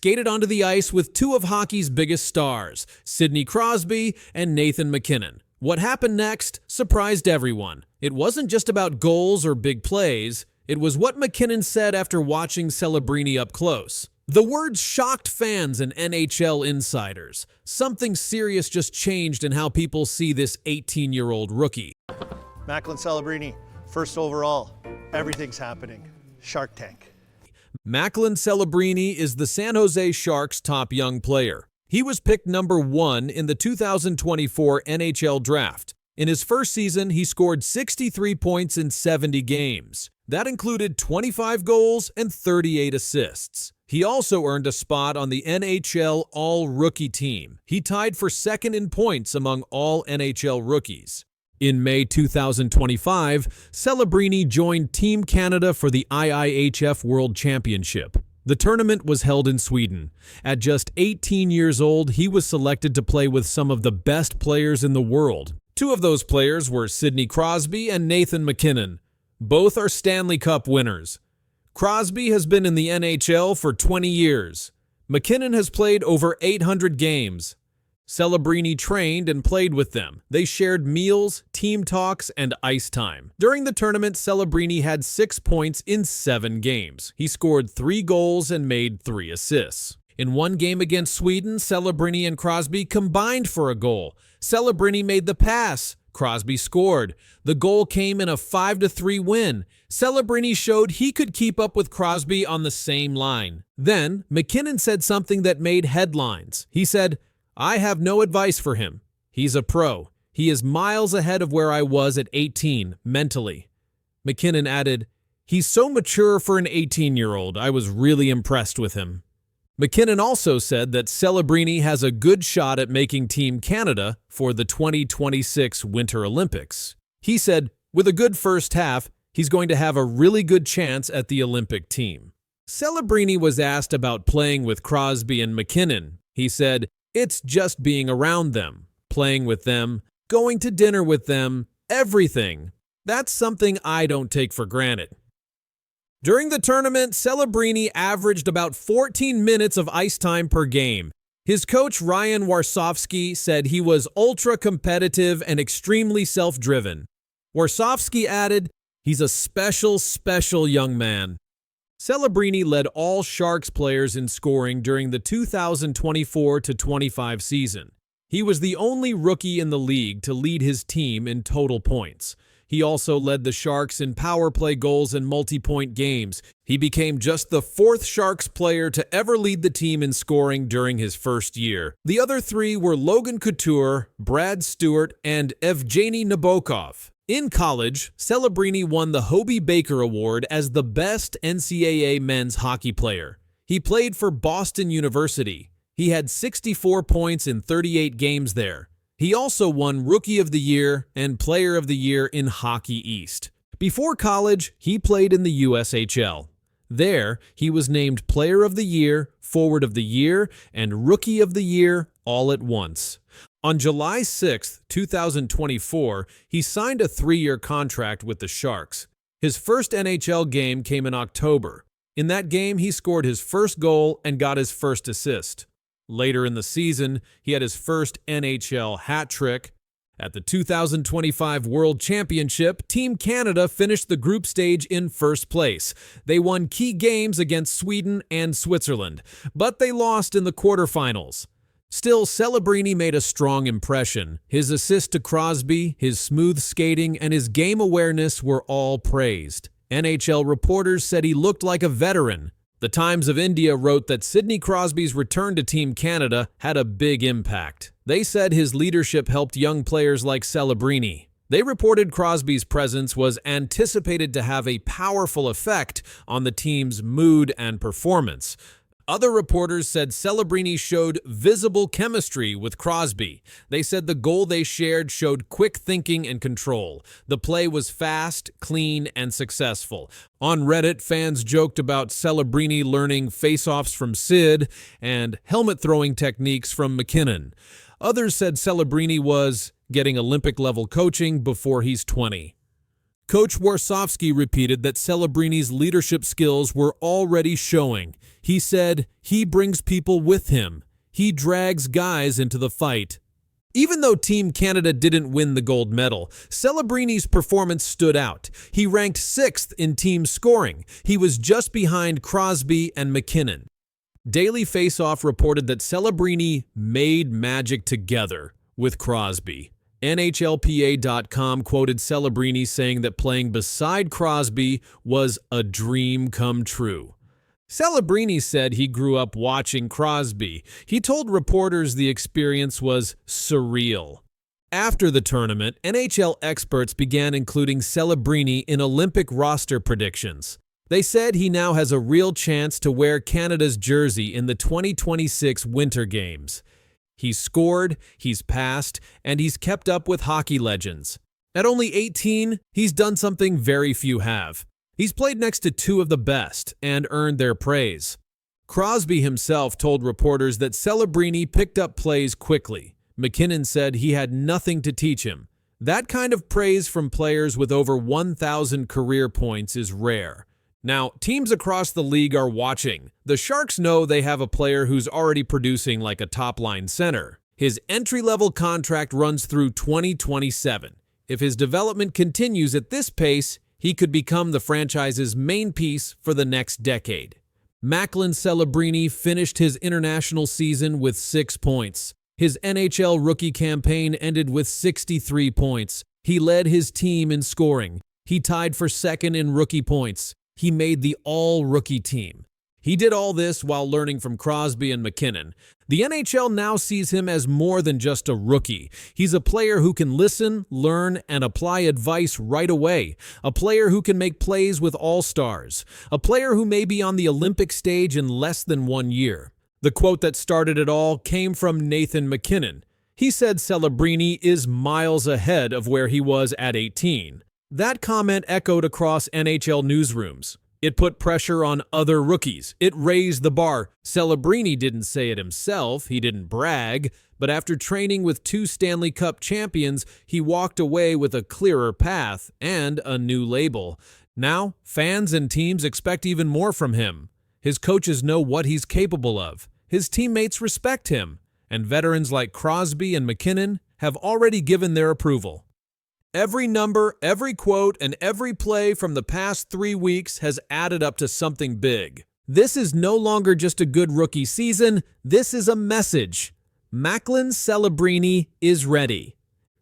skated onto the ice with two of hockey's biggest stars, Sidney Crosby and Nathan MacKinnon. What happened next surprised everyone. It wasn't just about goals or big plays. It was what MacKinnon said after watching Celebrini up close. The words shocked fans and NHL insiders. Something serious just changed in how people see this 18-year-old rookie. Macklin Celebrini, first overall. Everything's happening. Shark Tank. Macklin Celebrini is the San Jose Sharks' top young player. He was picked number 1 in the 2024 NHL Draft. In his first season, he scored 63 points in 70 games. That included 25 goals and 38 assists. He also earned a spot on the NHL All-Rookie team. He tied for second in points among all NHL rookies. In May 2025, Celebrini joined Team Canada for the IIHF World Championship. The tournament was held in Sweden. At just 18 years old, he was selected to play with some of the best players in the world. Two of those players were Sidney Crosby and Nathan MacKinnon. Both are Stanley Cup winners. Crosby has been in the NHL for 20 years. MacKinnon has played over 800 games. Celebrini trained and played with them. They shared meals, team talks, and ice time. During the tournament, Celebrini had 6 points in 7 games. He scored 3 goals and made 3 assists. In one game against Sweden, Celebrini and Crosby combined for a goal. Celebrini made the pass. Crosby scored. The goal came in a 5-3 win. Celebrini showed he could keep up with Crosby on the same line. Then, MacKinnon said something that made headlines. He said, "I have no advice for him. He's a pro. He is miles ahead of where I was at 18, mentally." MacKinnon added, "He's so mature for an 18-year-old. I was really impressed with him." MacKinnon also said that Celebrini has a good shot at making Team Canada for the 2026 Winter Olympics. He said, with a good first half, he's going to have a really good chance at the Olympic team. Celebrini was asked about playing with Crosby and MacKinnon. He said, "It's just being around them, playing with them, going to dinner with them, everything. That's something I don't take for granted." During the tournament, Celebrini averaged about 14 minutes of ice time per game. His coach Ryan Warsofsky said he was ultra-competitive and extremely self-driven. Warsofsky added, "He's a special young man." Celebrini led all Sharks players in scoring during the 2024-25 season. He was the only rookie in the league to lead his team in total points. He also led the Sharks in power play goals and multi-point games. He became just the 4th Sharks player to ever lead the team in scoring during his first year. The other 3 were Logan Couture, Brad Stewart, and Evgeny Nabokov. In college, Celebrini won the Hobey Baker Award as the best NCAA men's hockey player. He played for Boston University. He had 64 points in 38 games there. He also won Rookie of the Year and Player of the Year in Hockey East. Before college, he played in the USHL. There, he was named Player of the Year, Forward of the Year, and Rookie of the Year all at once. On July 6, 2024, he signed a 3-year contract with the Sharks. His first NHL game came in October. In that game, he scored his first goal and got his first assist. Later in the season, he had his first NHL hat trick. At the 2025 World Championship, Team Canada finished the group stage in first place. They won key games against Sweden and Switzerland, but they lost in the quarterfinals. Still, Celebrini made a strong impression. His assist to Crosby, his smooth skating, and his game awareness were all praised. NHL reporters said he looked like a veteran. The Times of India wrote that Sidney Crosby's return to Team Canada had a big impact. They said his leadership helped young players like Celebrini. They reported Crosby's presence was anticipated to have a powerful effect on the team's mood and performance. Other reporters said Celebrini showed visible chemistry with Crosby. They said the goal they shared showed quick thinking and control. The play was fast, clean, and successful. On Reddit, fans joked about Celebrini learning face-offs from Sid and helmet-throwing techniques from MacKinnon. Others said Celebrini was getting Olympic-level coaching before he's 20. Coach Warsofsky repeated that Celebrini's leadership skills were already showing. He said, "He brings people with him. He drags guys into the fight." Even though Team Canada didn't win the gold medal, Celebrini's performance stood out. He ranked 6th in team scoring. He was just behind Crosby and MacKinnon. Daily Faceoff reported that Celebrini made magic together with Crosby. NHLPA.com quoted Celebrini saying that playing beside Crosby was a dream come true. Celebrini said he grew up watching Crosby. He told reporters the experience was surreal. After the tournament, NHL experts began including Celebrini in Olympic roster predictions. They said he now has a real chance to wear Canada's jersey in the 2026 Winter Games. He's scored, he's passed, and he's kept up with hockey legends. At only 18, he's done something very few have. He's played next to 2 of the best and earned their praise. Crosby himself told reporters that Celebrini picked up plays quickly. MacKinnon said he had nothing to teach him. That kind of praise from players with over 1,000 career points is rare. Now, teams across the league are watching. The Sharks know they have a player who's already producing like a top-line center. His entry-level contract runs through 2027. If his development continues at this pace, he could become the franchise's main piece for the next decade. Macklin Celebrini finished his international season with 6 points. His NHL rookie campaign ended with 63 points. He led his team in scoring. He tied for 2nd in rookie points. He made the all-rookie team. He did all this while learning from Crosby and MacKinnon. The NHL now sees him as more than just a rookie. He's a player who can listen, learn, and apply advice right away. A player who can make plays with all-stars. A player who may be on the Olympic stage in less than 1 year. The quote that started it all came from Nathan MacKinnon. He said Celebrini is miles ahead of where he was at 18. That comment echoed across NHL newsrooms. It put pressure on other rookies. It raised the bar. Celebrini didn't say it himself. He didn't brag. But after training with 2 Stanley Cup champions, he walked away with a clearer path and a new label. Now, fans and teams expect even more from him. His coaches know what he's capable of. His teammates respect him. And veterans like Crosby and MacKinnon have already given their approval. Every number, every quote, and every play from the past 3 weeks has added up to something big. This is no longer just a good rookie season. This is a message. Macklin Celebrini is ready.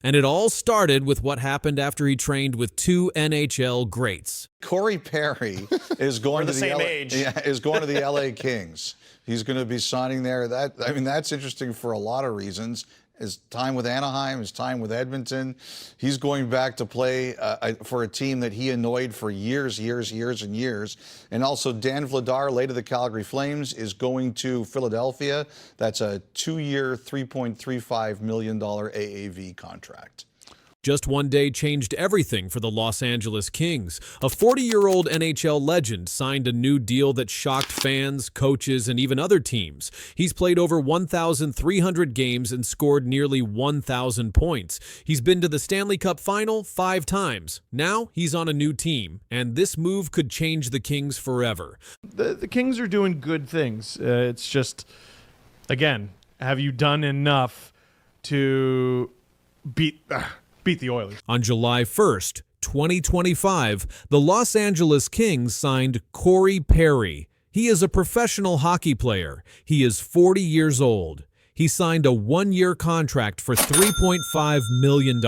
And it all started with what happened after he trained with 2 NHL greats. Corey Perry is going to same age. Is going to the LA Kings. He's going to be signing there. That's interesting for a lot of reasons. His time with Anaheim, his time with Edmonton. He's going back to play for a team that he annoyed for years and years. And also Dan Vladar, late of the Calgary Flames, is going to Philadelphia. That's a 2-year, $3.35 million AAV contract. Just one day changed everything for the Los Angeles Kings. A 40-year-old NHL legend signed a new deal that shocked fans, coaches, and even other teams. He's played over 1,300 games and scored nearly 1,000 points. He's been to the Stanley Cup Final 5 times. Now he's on a new team, and this move could change the Kings forever. The Kings are doing good things. It's just, again, have you done enough to beat the Oilers? On July 1st, 2025, the Los Angeles Kings signed Corey Perry. He is a professional hockey player. He is 40 years old. He signed a 1-year contract for $3.5 million.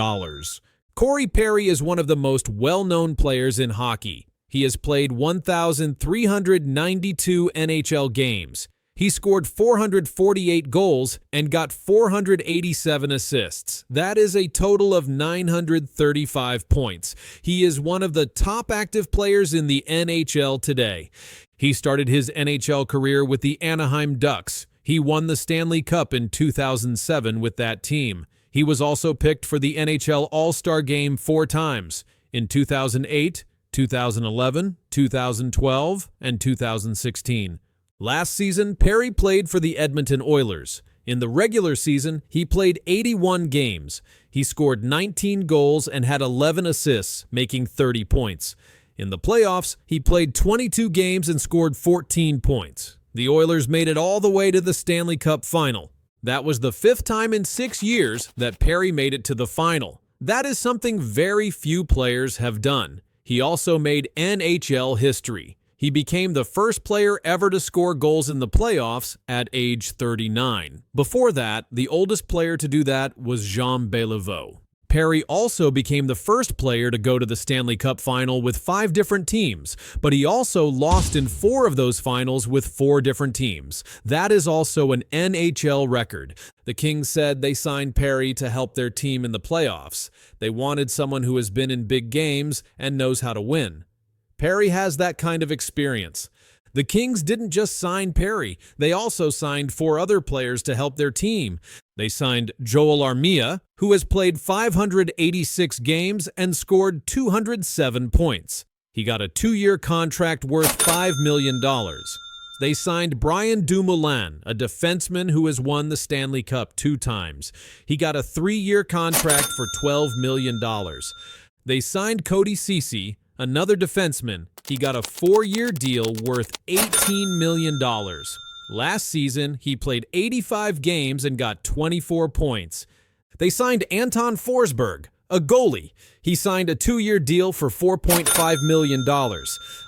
Corey Perry is one of the most well-known players in hockey. He has played 1,392 NHL games. He scored 448 goals and got 487 assists. That is a total of 935 points. He is one of the top active players in the NHL today. He started his NHL career with the Anaheim Ducks. He won the Stanley Cup in 2007 with that team. He was also picked for the NHL All-Star Game 4 times, in 2008, 2011, 2012, and 2016. Last season, Perry played for the Edmonton Oilers. In the regular season, he played 81 games. He scored 19 goals and had 11 assists, making 30 points. In the playoffs, he played 22 games and scored 14 points. The Oilers made it all the way to the Stanley Cup final. That was the 5th time in 6 years that Perry made it to the final. That is something very few players have done. He also made NHL history. He became the first player ever to score goals in the playoffs at age 39. Before that, the oldest player to do that was Jean Béliveau. Perry also became the first player to go to the Stanley Cup final with 5 different teams, but he also lost in 4 of those finals with 4 different teams. That is also an NHL record. The Kings said they signed Perry to help their team in the playoffs. They wanted someone who has been in big games and knows how to win. Perry has that kind of experience. The Kings didn't just sign Perry, they also signed 4 other players to help their team. They signed Joel Armia, who has played 586 games and scored 207 points. He got a 2-year contract worth $5 million. They signed Brian Dumoulin, a defenseman who has won the Stanley Cup 2 times. He got a 3-year contract for $12 million. They signed Cody Ceci, another defenseman. He got a 4-year deal worth $18 million. Last season, he played 85 games and got 24 points. They signed Anton Forsberg, a goalie. He signed a 2-year deal for $4.5 million.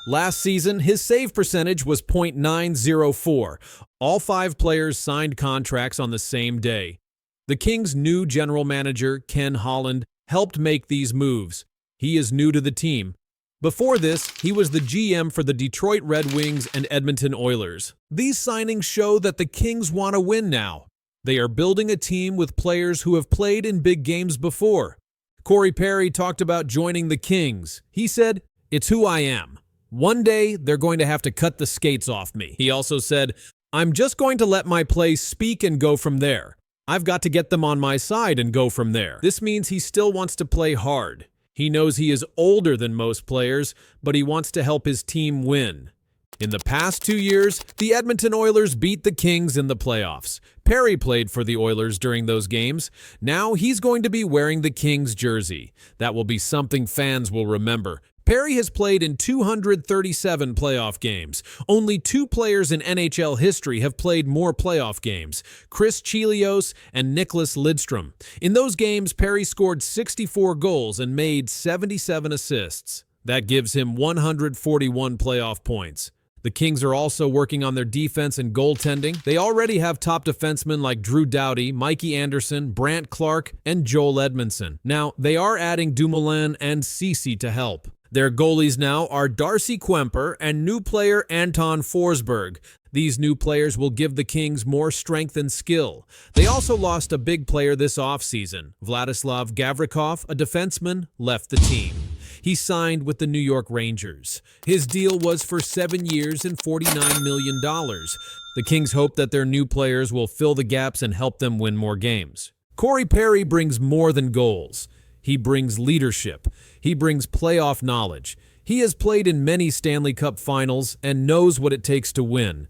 Last season, his save percentage was .904. All 5 players signed contracts on the same day. The Kings' new general manager, Ken Holland, helped make these moves. He is new to the team. Before this, he was the GM for the Detroit Red Wings and Edmonton Oilers. These signings show that the Kings want to win now. They are building a team with players who have played in big games before. Corey Perry talked about joining the Kings. He said, "It's who I am. One day, they're going to have to cut the skates off me." He also said, "I'm just going to let my play speak and go from there. I've got to get them on my side and go from there." This means he still wants to play hard. He knows he is older than most players, but he wants to help his team win. In the past 2 years, the Edmonton Oilers beat the Kings in the playoffs. Perry played for the Oilers during those games. Now he's going to be wearing the Kings jersey. That will be something fans will remember. Perry has played in 237 playoff games. Only 2 players in NHL history have played more playoff games, Chris Chelios and Nicholas Lidstrom. In those games, Perry scored 64 goals and made 77 assists. That gives him 141 playoff points. The Kings are also working on their defense and goaltending. They already have top defensemen like Drew Doughty, Mikey Anderson, Brant Clark, and Joel Edmondson. Now, they are adding Dumoulin and Ceci to help. Their goalies now are Darcy Kuemper and new player Anton Forsberg. These new players will give the Kings more strength and skill. They also lost a big player this offseason. Vladislav Gavrikov, a defenseman, left the team. He signed with the New York Rangers. His deal was for 7 years and $49 million. The Kings hope that their new players will fill the gaps and help them win more games. Corey Perry brings more than goals. He brings leadership. He brings playoff knowledge. He has played in many Stanley Cup finals and knows what it takes to win.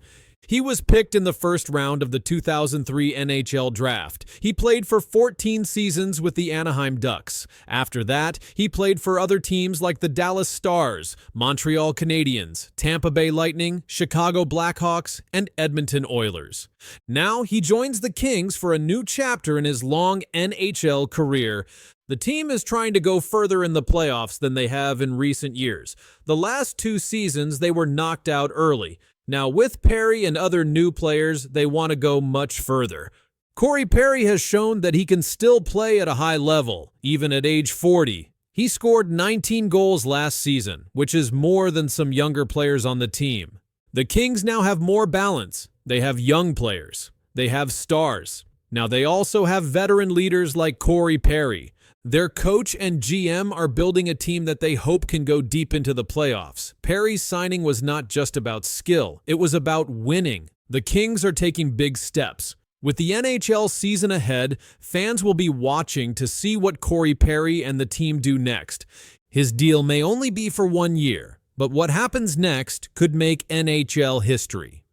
He was picked in the first round of the 2003 NHL draft. He played for 14 seasons with the Anaheim Ducks. After that, he played for other teams like the Dallas Stars, Montreal Canadiens, Tampa Bay Lightning, Chicago Blackhawks, and Edmonton Oilers. Now he joins the Kings for a new chapter in his long NHL career. The team is trying to go further in the playoffs than they have in recent years. The last 2 seasons, they were knocked out early. Now, with Perry and other new players, they want to go much further. Corey Perry has shown that he can still play at a high level, even at age 40. He scored 19 goals last season, which is more than some younger players on the team. The Kings now have more balance. They have young players. They have stars. Now, they also have veteran leaders like Corey Perry. Their coach and GM are building a team that they hope can go deep into the playoffs. Perry's signing was not just about skill, it was about winning. The Kings are taking big steps. With the NHL season ahead, fans will be watching to see what Corey Perry and the team do next. His deal may only be for 1 year, but what happens next could make NHL history.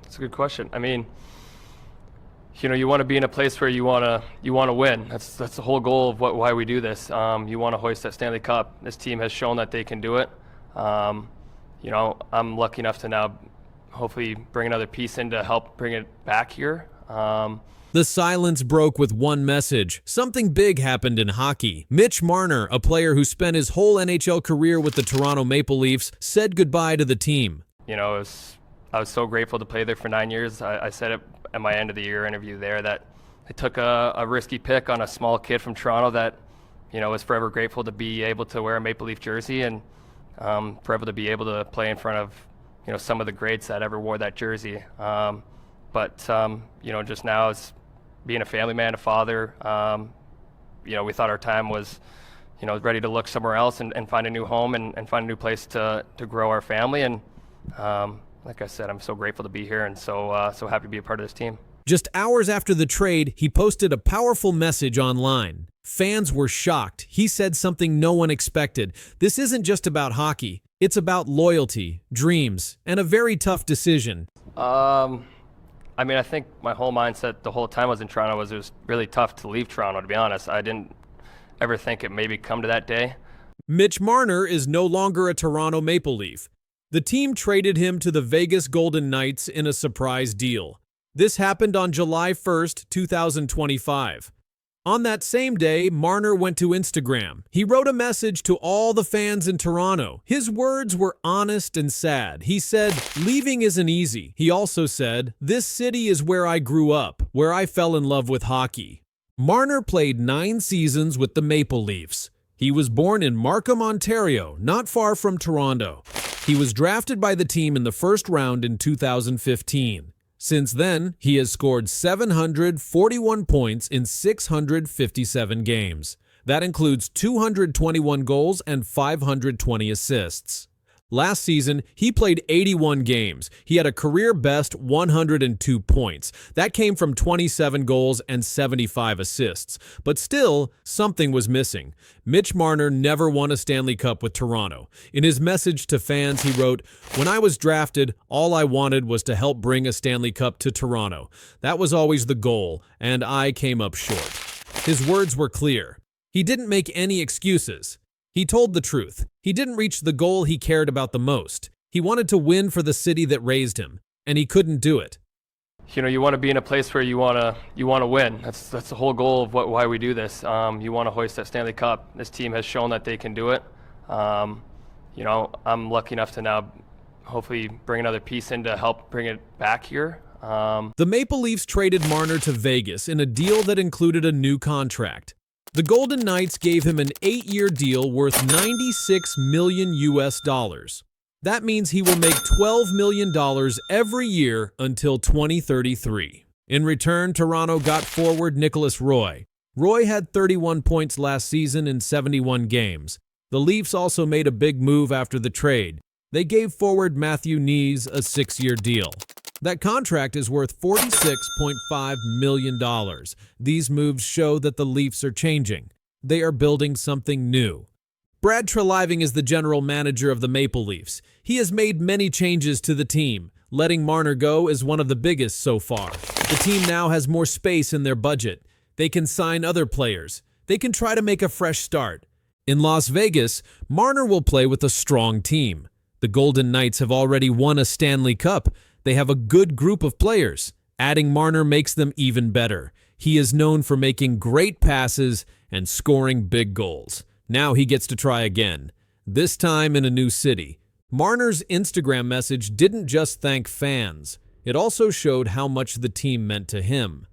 That's a good question. I mean, You want to be in a place where you want to win. That's the whole goal of why we do this. You want to hoist that Stanley Cup. This team has shown that they can do it. I'm lucky enough to now hopefully bring another piece in to help bring it back here. The silence broke with one message. Something big happened in hockey. Mitch Marner, a player who spent his whole NHL career with the Toronto Maple Leafs, said goodbye to the team. I was so grateful to play there for 9 years. I said it at my end of the year interview there that I took a risky pick on a small kid from Toronto that, was forever grateful to be able to wear a Maple Leaf jersey and forever to be able to play in front of, some of the greats that ever wore that jersey. But just now as being a family man, a father, we thought our time was, ready to look somewhere else and find a new home and find a new place to grow our family. And like I said, I'm so grateful to be here and so happy to be a part of this team. Just hours after the trade, he posted a powerful message online. Fans were shocked. He said something no one expected. This isn't just about hockey. It's about loyalty, dreams, and a very tough decision. I think my whole mindset the whole time I was in Toronto was it was really tough to leave Toronto, to be honest. I didn't ever think it maybe come to that day. Mitch Marner is no longer a Toronto Maple Leaf. The team traded him to the Vegas Golden Knights in a surprise deal. This happened on July 1st, 2025. On that same day, Marner went to Instagram. He wrote a message to all the fans in Toronto. His words were honest and sad. He said, "Leaving isn't easy." He also said, "This city is where I grew up, where I fell in love with hockey." Marner played 9 seasons with the Maple Leafs. He was born in Markham, Ontario, not far from Toronto. He was drafted by the team in the first round in 2015. Since then, he has scored 741 points in 657 games. That includes 221 goals and 520 assists. Last season, he played 81 games. He had a career-best 102 points. That came from 27 goals and 75 assists. But still, something was missing. Mitch Marner never won a Stanley Cup with Toronto. In his message to fans, he wrote, "When I was drafted, all I wanted was to help bring a Stanley Cup to Toronto. That was always the goal, and I came up short." His words were clear. He didn't make any excuses. He told the truth. He didn't reach the goal he cared about the most. He wanted to win for the city that raised him, and he couldn't do it. You want to be in a place where you want to win. That's the whole goal of why we do this. You want to hoist that Stanley Cup. This team has shown that they can do it. I'm lucky enough to now hopefully bring another piece in to help bring it back here. The Maple Leafs traded Marner to Vegas in a deal that included a new contract. The Golden Knights gave him an 8-year deal worth $96 million US. That means he will make $12 million every year until 2033. In return, Toronto got forward Nicholas Roy. Roy had 31 points last season in 71 games. The Leafs also made a big move after the trade. They gave forward Matthew Knies a 6-year deal. That contract is worth $46.5 million. These moves show that the Leafs are changing. They are building something new. Brad Treliving is the general manager of the Maple Leafs. He has made many changes to the team. Letting Marner go is one of the biggest so far. The team now has more space in their budget. They can sign other players. They can try to make a fresh start. In Las Vegas, Marner will play with a strong team. The Golden Knights have already won a Stanley Cup. They have a good group of players. Adding Marner makes them even better. He is known for making great passes and scoring big goals. Now he gets to try again, this time in a new city. Marner's Instagram message didn't just thank fans. It also showed how much the team meant to him.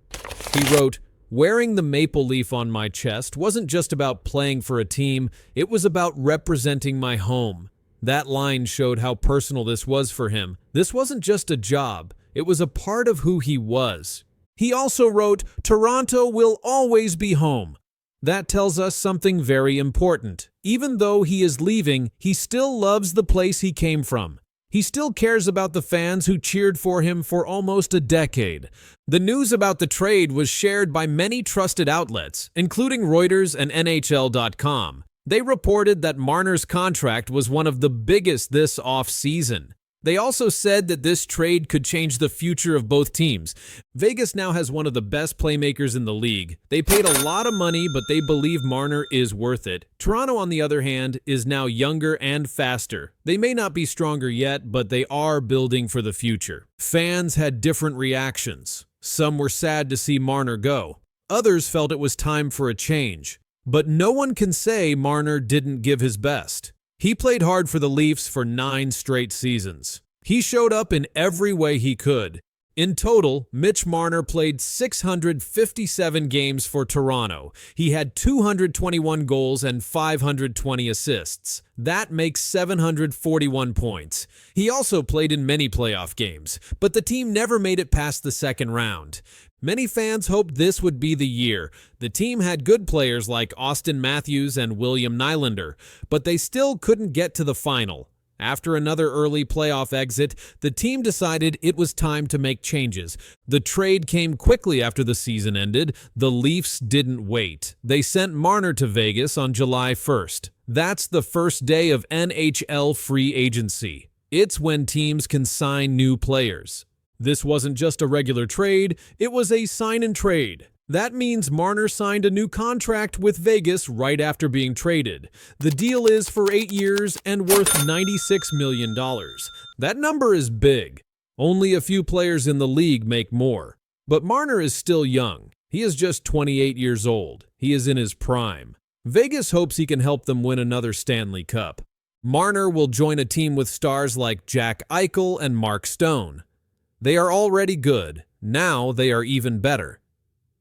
He wrote, "Wearing the maple leaf on my chest wasn't just about playing for a team, it was about representing my home." That line showed how personal this was for him. This wasn't just a job, it was a part of who he was. He also wrote, "Toronto will always be home." That tells us something very important. Even though he is leaving, he still loves the place he came from. He still cares about the fans who cheered for him for almost a decade. The news about the trade was shared by many trusted outlets, including Reuters and NHL.com. They reported that Marner's contract was one of the biggest this off-season. They also said that this trade could change the future of both teams. Vegas now has one of the best playmakers in the league. They paid a lot of money, but they believe Marner is worth it. Toronto, on the other hand, is now younger and faster. They may not be stronger yet, but they are building for the future. Fans had different reactions. Some were sad to see Marner go. Others felt it was time for a change. But no one can say Marner didn't give his best. He played hard for the Leafs for 9 straight seasons. He showed up in every way he could. In total, Mitch Marner played 657 games for Toronto. He had 221 goals and 520 assists. That makes 741 points. He also played in many playoff games, but the team never made it past the second round. Many fans hoped this would be the year. The team had good players like Austin Matthews and William Nylander, but they still couldn't get to the final. After another early playoff exit, the team decided it was time to make changes. The trade came quickly after the season ended. The Leafs didn't wait. They sent Marner to Vegas on July 1st. That's the first day of NHL free agency. It's when teams can sign new players. This wasn't just a regular trade, it was a sign and trade. That means Marner signed a new contract with Vegas right after being traded. The deal is for 8 years and worth $96 million. That number is big. Only a few players in the league make more. But Marner is still young. He is just 28 years old. He is in his prime. Vegas hopes he can help them win another Stanley Cup. Marner will join a team with stars like Jack Eichel and Mark Stone. They are already good. Now they are even better.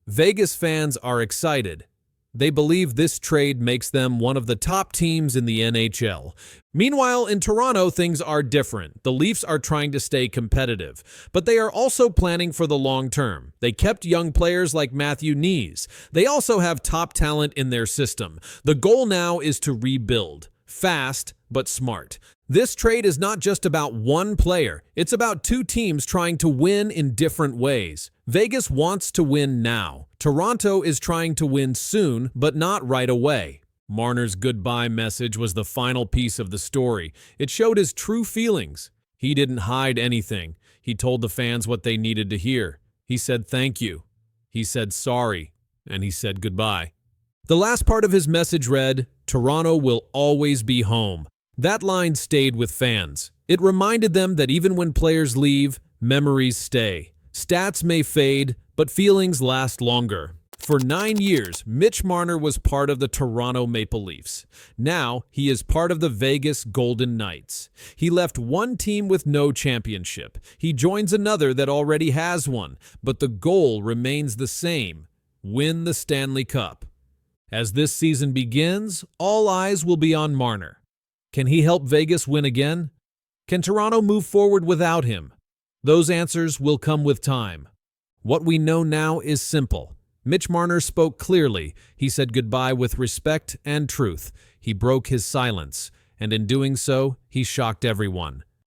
Vegas fans are excited. They believe this trade makes them one of the top teams in the NHL. Meanwhile, in Toronto, things are different. The Leafs are trying to stay competitive, but they are also planning for the long term. They kept young players like Matthew Knies. They also have top talent in their system. The goal now is to rebuild. Fast, but smart. This trade is not just about one player. It's about two teams trying to win in different ways. Vegas wants to win now. Toronto is trying to win soon, but not right away. Marner's goodbye message was the final piece of the story. It showed his true feelings. He didn't hide anything. He told the fans what they needed to hear. He said thank you. He said sorry. And he said goodbye. The last part of his message read, "Toronto will always be home." That line stayed with fans. It reminded them that even when players leave, memories stay. Stats may fade, but feelings last longer. For 9 years, Mitch Marner was part of the Toronto Maple Leafs. Now, he is part of the Vegas Golden Knights. He left one team with no championship. He joins another that already has one, but the goal remains the same: win the Stanley Cup. As this season begins, all eyes will be on Marner. Can he help Vegas win again? Can Toronto move forward without him? Those answers will come with time. What we know now is simple. Mitch Marner spoke clearly. He said goodbye with respect and truth. He broke his silence, and in doing so, he shocked everyone.